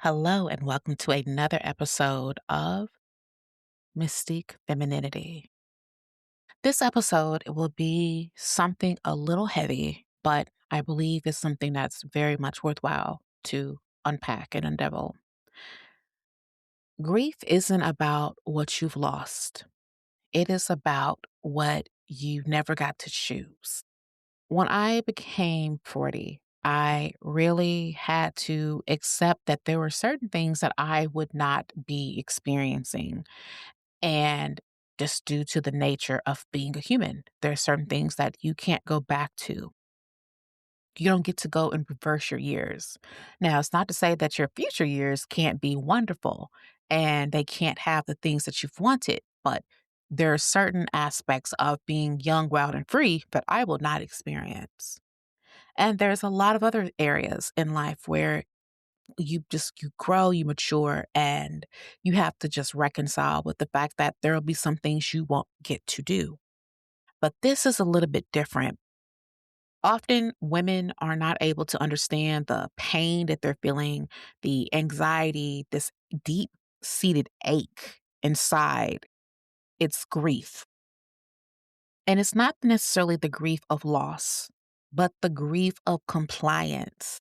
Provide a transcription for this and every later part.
Hello, and welcome to another episode of Mystique Femininity. This episode will be something a little heavy, but I believe is something that's very much worthwhile to unpack and unravel. Grief isn't about what you've lost, it is about what you never got to choose. When I became 40, I really had to accept that there were certain things that I would not be experiencing. And just due to the nature of being a human, there are certain things that you can't go back to. You don't get to go and reverse your years. Now, it's not to say that your future years can't be wonderful and they can't have the things that you've wanted, but there are certain aspects of being young, wild, and free that I will not experience. And there's a lot of other areas in life where you grow, you mature, and you have to just reconcile with the fact that there will be some things you won't get to do. But this is a little bit different. Often women are not able to understand the pain that they're feeling, the anxiety, this deep seated ache inside. It's grief. And it's not necessarily the grief of loss, but the grief of compliance.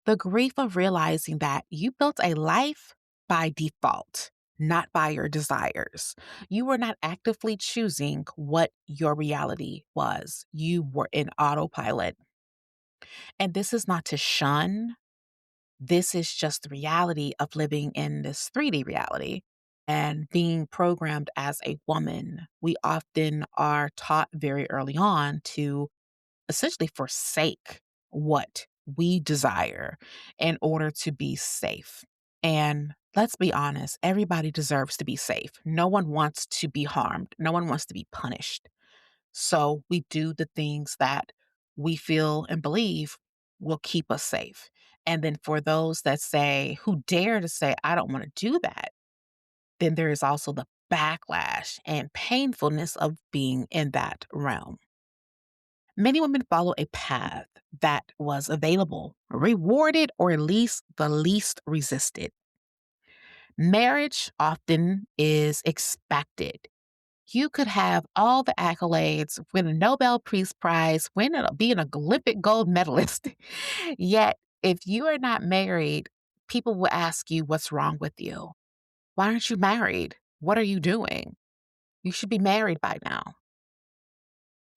The grief of realizing that you built a life by default, not by your desires. You were not actively choosing what your reality was. You were in autopilot. And this is not to shun, this is just the reality of living in this 3D reality and being programmed as a woman. We often are taught very early on to essentially forsake what we desire in order to be safe. And let's be honest, everybody deserves to be safe. No one wants to be harmed, no one wants to be punished. So we do the things that we feel and believe will keep us safe. And then for those that say, who dare to say, I don't want to do that, then there is also the backlash and painfulness of being in that realm. Many women follow a path that was available, rewarded, or at least the least resisted. Marriage often is expected. You could have all the accolades, win a Nobel Peace Prize, be an Olympic gold medalist. Yet, if you are not married, people will ask you what's wrong with you. Why aren't you married? What are you doing? You should be married by now.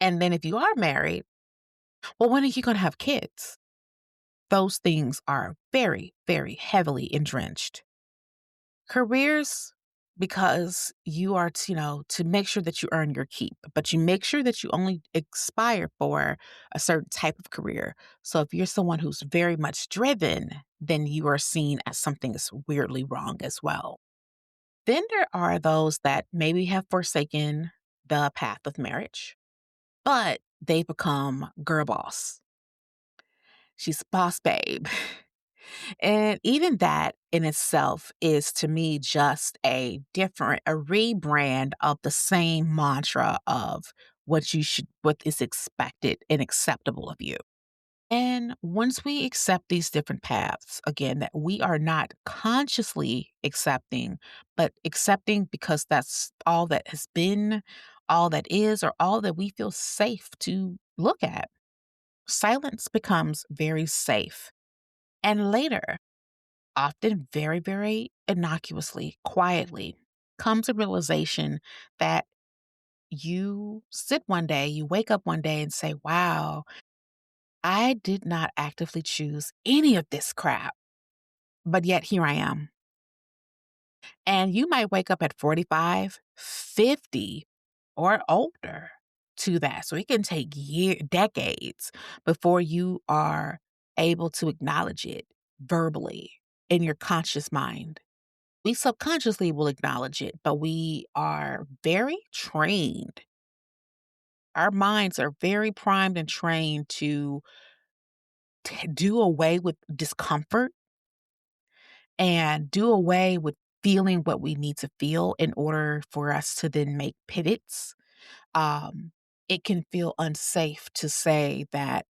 And then if you are married, well, when are you going to have kids? Those things are very, very heavily entrenched. Careers, because you are to make sure that you earn your keep, but you make sure that you only expire for a certain type of career. So if you're someone who's very much driven, then you are seen as something that's weirdly wrong as well. Then there are those that maybe have forsaken the path of marriage, but they become girl boss. She's boss babe. And even that in itself is to me just a rebrand of the same mantra of what is expected and acceptable of you. And once we accept these different paths, again, that we are not consciously accepting, but accepting because that's all that has been, all that is, or all that we feel safe to look at, silence becomes very safe. And later, often very, very innocuously, quietly, comes a realization that you wake up one day and say, wow, I did not actively choose any of this crap, but yet here I am. And you might wake up at 45, 50, or older to that. So it can take decades before you are able to acknowledge it verbally in your conscious mind. We subconsciously will acknowledge it, but we are very trained. Our minds are very primed and trained to do away with discomfort and do away with feeling what we need to feel in order for us to then make pivots. Um, it can feel unsafe to say that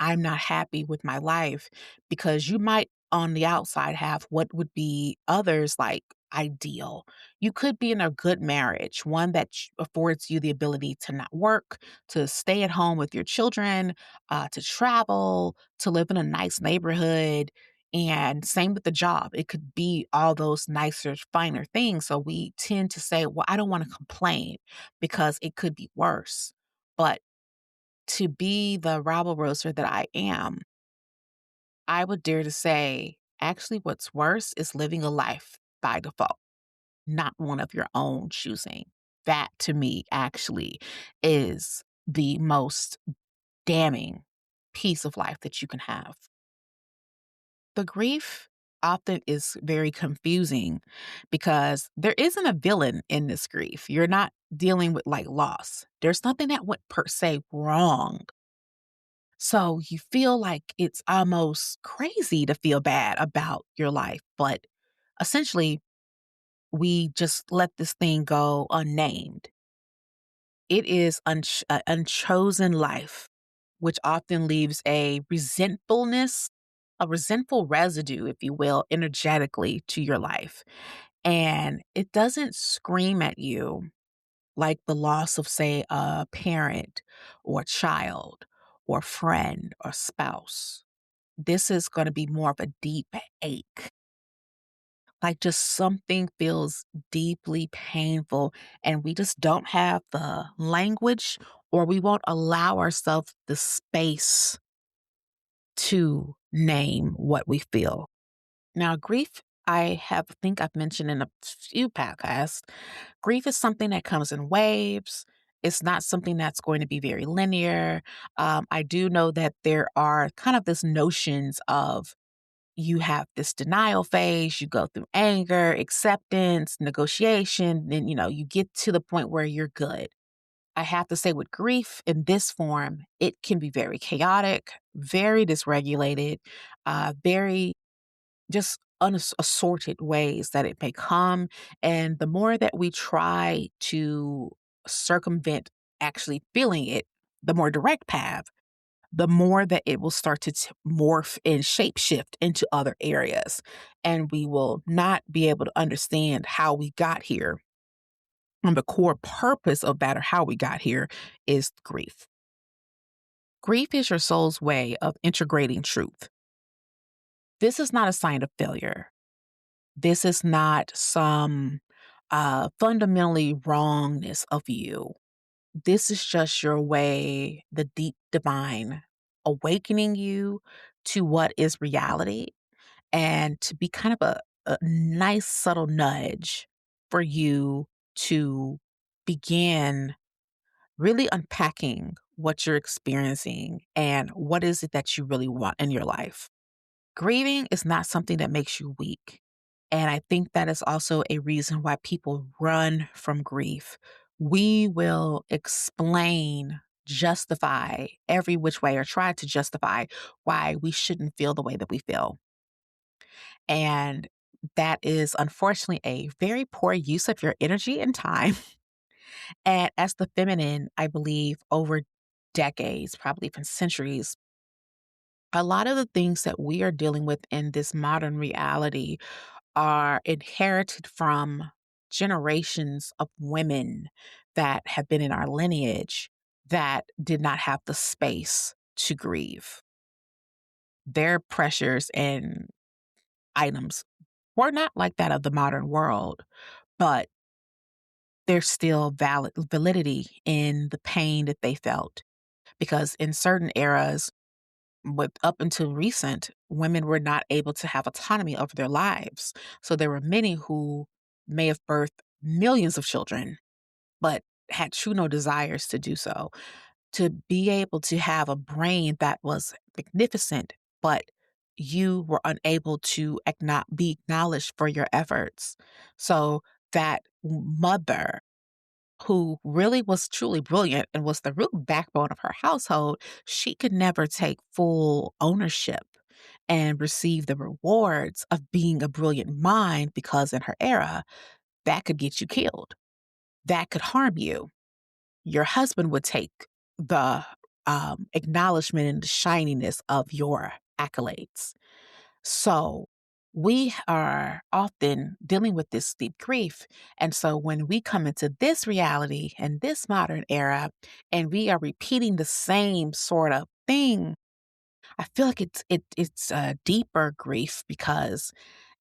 I'm not happy with my life because you might on the outside have what would be others like ideal. You could be in a good marriage, one that affords you the ability to not work, to stay at home with your children, to travel, to live in a nice neighborhood. And same with the job. It could be all those nicer, finer things. So we tend to say, well, I don't want to complain because it could be worse. But to be the rabble rouser that I am, I would dare to say, actually, what's worse is living a life by default, not one of your own choosing. That to me actually is the most damning piece of life that you can have. The grief often is very confusing because there isn't a villain in this grief. You're not dealing with like loss. There's nothing that went per se wrong. So you feel like it's almost crazy to feel bad about your life, but essentially, we just let this thing go unnamed. It is unchosen life, which often leaves a resentful residue, if you will, energetically to your life. And it doesn't scream at you like the loss of, say, a parent or child or friend or spouse. This is going to be more of a deep ache. Like just something feels deeply painful, and we just don't have the language or we won't allow ourselves the space to name what we feel. Now, grief, think I've mentioned in a few podcasts, grief is something that comes in waves. It's not something that's going to be very linear. I do know that there are kind of this notions of you have this denial phase, you go through anger, acceptance, negotiation, then, you get to the point where you're good. I have to say, with grief in this form, it can be very chaotic, very dysregulated, very just assorted ways that it may come. And the more that we try to circumvent actually feeling it, the more direct path, the more that it will start to morph and shapeshift into other areas. And we will not be able to understand how we got here. And the core purpose of that, or how we got here, is grief. Grief is your soul's way of integrating truth. This is not a sign of failure. This is not some fundamentally wrongness of you. This is just your way, the deep divine, awakening you to what is reality, and to be kind of a nice, subtle nudge for you to begin really unpacking what you're experiencing and what is it that you really want in your life. Grieving is not something that makes you weak. And I think that is also a reason why people run from grief. We will explain, justify every which way, or try to justify why we shouldn't feel the way that we feel. And that is unfortunately a very poor use of your energy and time. And as the feminine, I believe over decades, probably even centuries, a lot of the things that we are dealing with in this modern reality are inherited from generations of women that have been in our lineage that did not have the space to grieve. Their pressures and items were not like that of the modern world, but there's still validity in the pain that they felt. Because in certain eras, with up until recent, women were not able to have autonomy over their lives. So there were many who may have birthed millions of children, but had true no desires to do so. To be able to have a brain that was magnificent, but you were unable to be acknowledged for your efforts. So that mother who really was truly brilliant and was the real backbone of her household, she could never take full ownership and receive the rewards of being a brilliant mind, because in her era, that could get you killed. That could harm you. Your husband would take the acknowledgement and the shininess of your accolades. So we are often dealing with this deep grief. And so when we come into this reality and this modern era and we are repeating the same sort of thing, I feel like it's a deeper grief because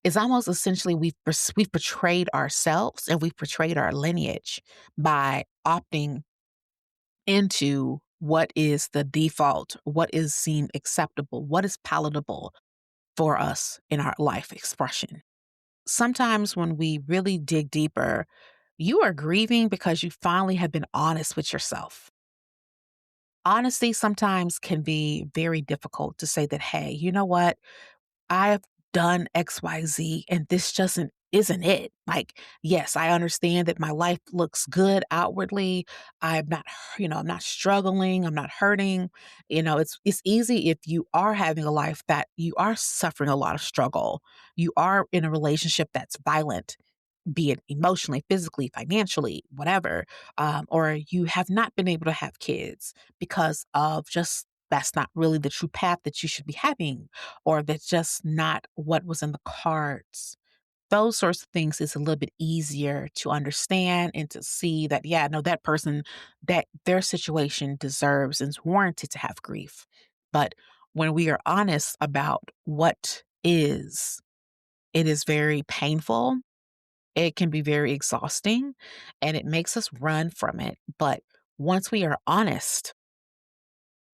it's almost essentially we've betrayed ourselves and we've betrayed our lineage by opting into what is the default, what is seen acceptable, what is palatable for us in our life expression. Sometimes when we really dig deeper, you are grieving because you finally have been honest with yourself. Honesty sometimes can be very difficult to say that, hey, you know what? I've done XYZ and this just isn't it. Like, yes, I understand that my life looks good outwardly. I'm not, I'm not struggling. I'm not hurting. It's easy if you are having a life that you are suffering a lot of struggle. You are in a relationship that's violent, be it emotionally, physically, financially, whatever, or you have not been able to have kids because of just that's not really the true path that you should be having, or that's just not what was in the cards. Those sorts of things is a little bit easier to understand and to see that, yeah, no, that person, that their situation deserves and is warranted to have grief. But when we are honest about what is, it is very painful, it can be very exhausting and it makes us run from it. But once we are honest,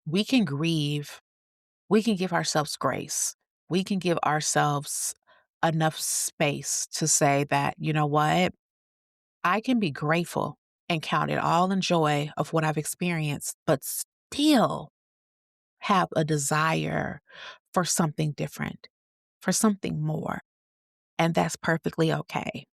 we can grieve, we can give ourselves grace, we can give ourselves enough space to say that, you know what, I can be grateful and count it all in joy of what I've experienced, but still have a desire for something different, for something more. And that's perfectly okay.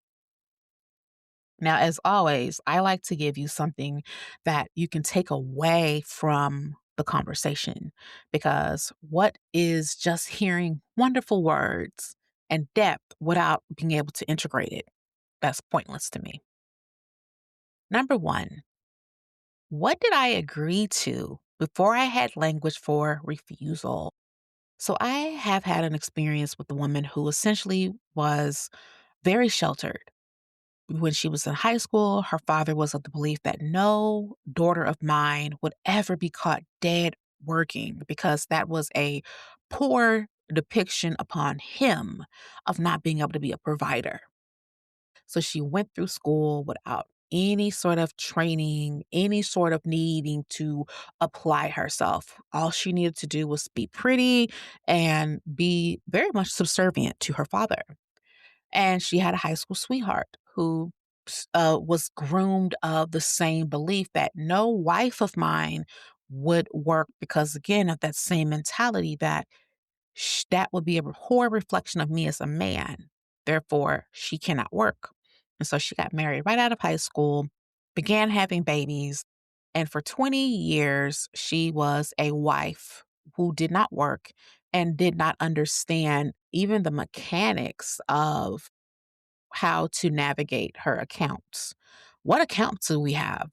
Now, as always, I like to give you something that you can take away from the conversation because what is just hearing wonderful words and depth without being able to integrate it? That's pointless to me. Number one, what did I agree to before I had language for refusal? So I have had an experience with a woman who essentially was very sheltered. When she was in high school, her father was of the belief that no daughter of mine would ever be caught dead working because that was a poor depiction upon him of not being able to be a provider. So she went through school without any sort of training, any sort of needing to apply herself. All she needed to do was be pretty and be very much subservient to her father. And she had a high school sweetheart who was groomed of the same belief that no wife of mine would work because, again, of that same mentality that that would be a poor reflection of me as a man. Therefore, she cannot work. And so she got married right out of high school, began having babies. And for 20 years, she was a wife who did not work and did not understand even the mechanics of how to navigate her accounts. What accounts do we have?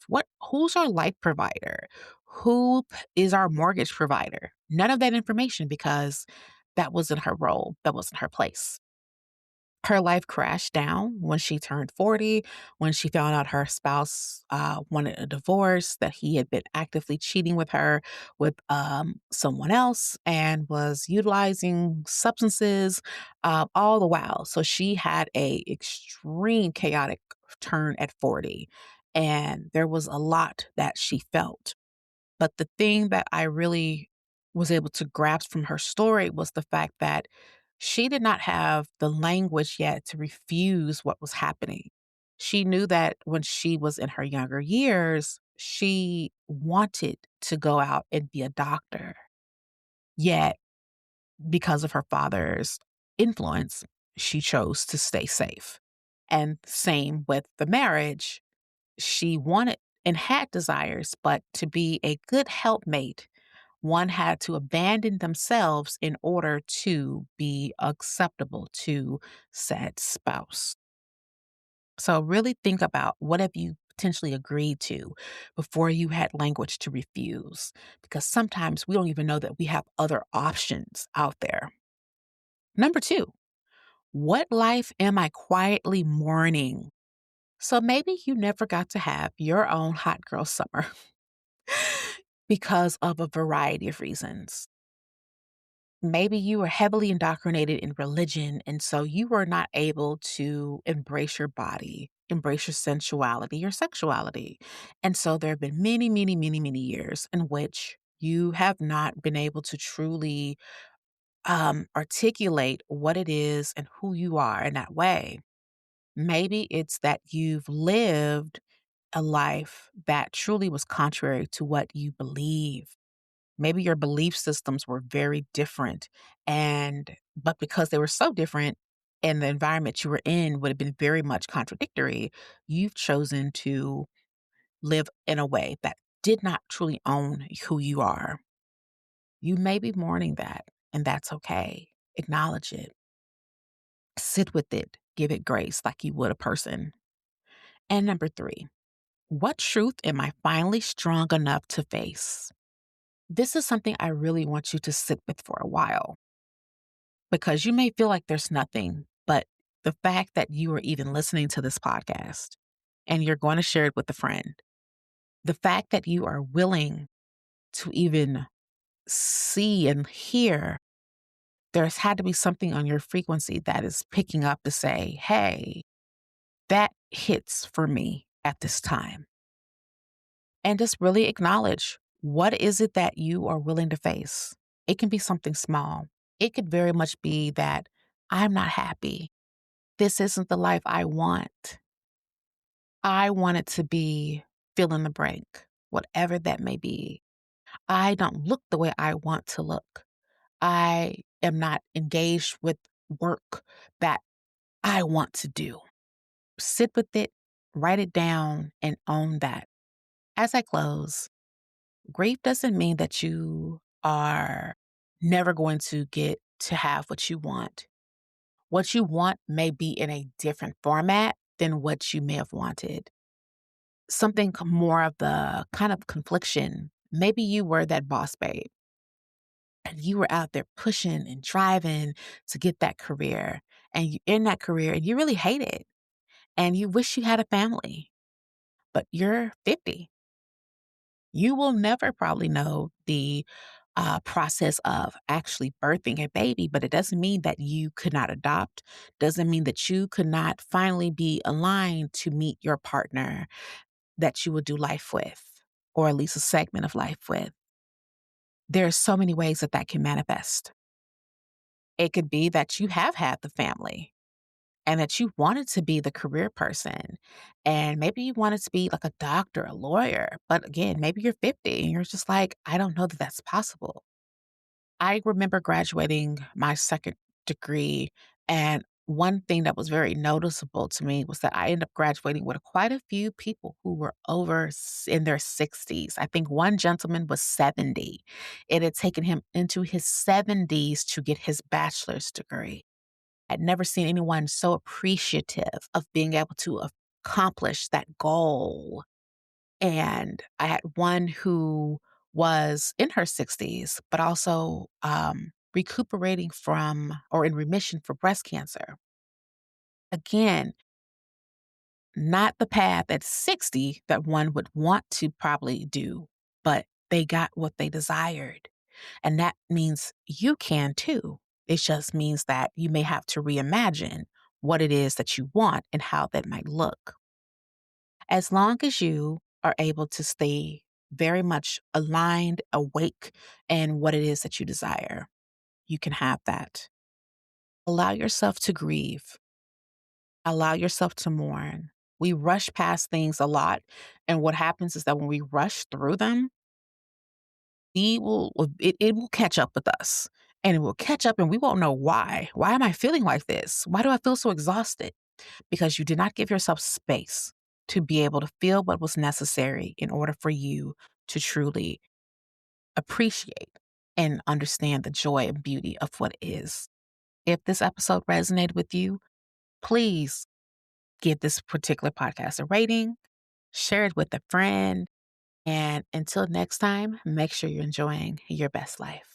Who's our life provider? Is our mortgage provider? None of that information because that wasn't her role, that wasn't her place. Her life crashed down when she turned 40, when she found out her spouse wanted a divorce, that he had been actively cheating with her with someone else and was utilizing substances all the while. So she had a extreme chaotic turn at 40. And there was a lot that she felt. But the thing that I really was able to grasp from her story was the fact that she did not have the language yet to refuse what was happening. She knew that when she was in her younger years, she wanted to go out and be a doctor. Yet, because of her father's influence, she chose to stay safe. And same with the marriage. She wanted and had desires, but to be a good helpmate, one had to abandon themselves in order to be acceptable to said spouse. So really think about what have you potentially agreed to before you had language to refuse, because sometimes we don't even know that we have other options out there. Number two, What life am I quietly mourning? So maybe you never got to have your own hot girl summer because of a variety of reasons. Maybe you were heavily indoctrinated in religion, and so you were not able to embrace your body, embrace your sensuality, your sexuality. And so there have been many, many, many, many years in which you have not been able to truly articulate what it is and who you are in that way. Maybe it's that you've lived a life that truly was contrary to what you believe. Maybe your belief systems were very different but because they were so different and the environment you were in would have been very much contradictory, you've chosen to live in a way that did not truly own who you are. You may be mourning that, and that's okay. Acknowledge it. Sit with it. Give it grace like you would a person. And number 3, what truth am I finally strong enough to face? This is something I really want you to sit with for a while because you may feel like there's nothing, but the fact that you are even listening to this podcast and you're going to share it with a friend, the fact that you are willing to even see and hear, there's had to be something on your frequency that is picking up to say, hey, that hits for me at this time. And just really acknowledge, what is it that you are willing to face? It can be something small. It could very much be that I'm not happy. This isn't the life I want. I want it to be fill in the blank, whatever that may be. I don't look the way I want to look. I am not engaged with work that I want to do. Sit with it, write it down, and own that. As I close, grief doesn't mean that you are never going to get to have what you want. What you want may be in a different format than what you may have wanted. More of the kind of confliction. Maybe you were that boss babe and you were out there pushing and driving to get that career. And you in that career and you really hate it and you wish you had a family, but you're 50. You will never probably know the process of actually birthing a baby, but it doesn't mean that you could not adopt, doesn't mean that you could not finally be aligned to meet your partner that you would do life with, or at least a segment of life with. There are so many ways that that can manifest. It could be that you have had the family and that you wanted to be the career person. And maybe you wanted to be like a doctor, a lawyer. But again, maybe you're 50 and you're just like, I don't know that that's possible. I remember graduating my second degree, and one thing that was very noticeable to me was that I ended up graduating with quite a few people who were in their 60s. I think one gentleman was 70. It had taken him into his 70s to get his bachelor's degree. I'd never seen anyone so appreciative of being able to accomplish that goal. And I had one who was in her 60s, but also recuperating from or in remission for breast cancer. Again, not the path at 60 that one would want to probably do, but they got what they desired. And that means you can too. It just means that you may have to reimagine what it is that you want and how that might look. As long as you are able to stay very much aligned, awake in what it is that you desire, you can have that. Allow yourself to grieve. Allow yourself to mourn. We rush past things a lot. And what happens is that when we rush through them, it will catch up with us. And it will catch up and we won't know why. Why am I feeling like this? Why do I feel so exhausted? Because you did not give yourself space to be able to feel what was necessary in order for you to truly appreciate and understand the joy and beauty of what is. If this episode resonated with you, please give this particular podcast a rating, share it with a friend, and until next time, make sure you're enjoying your best life.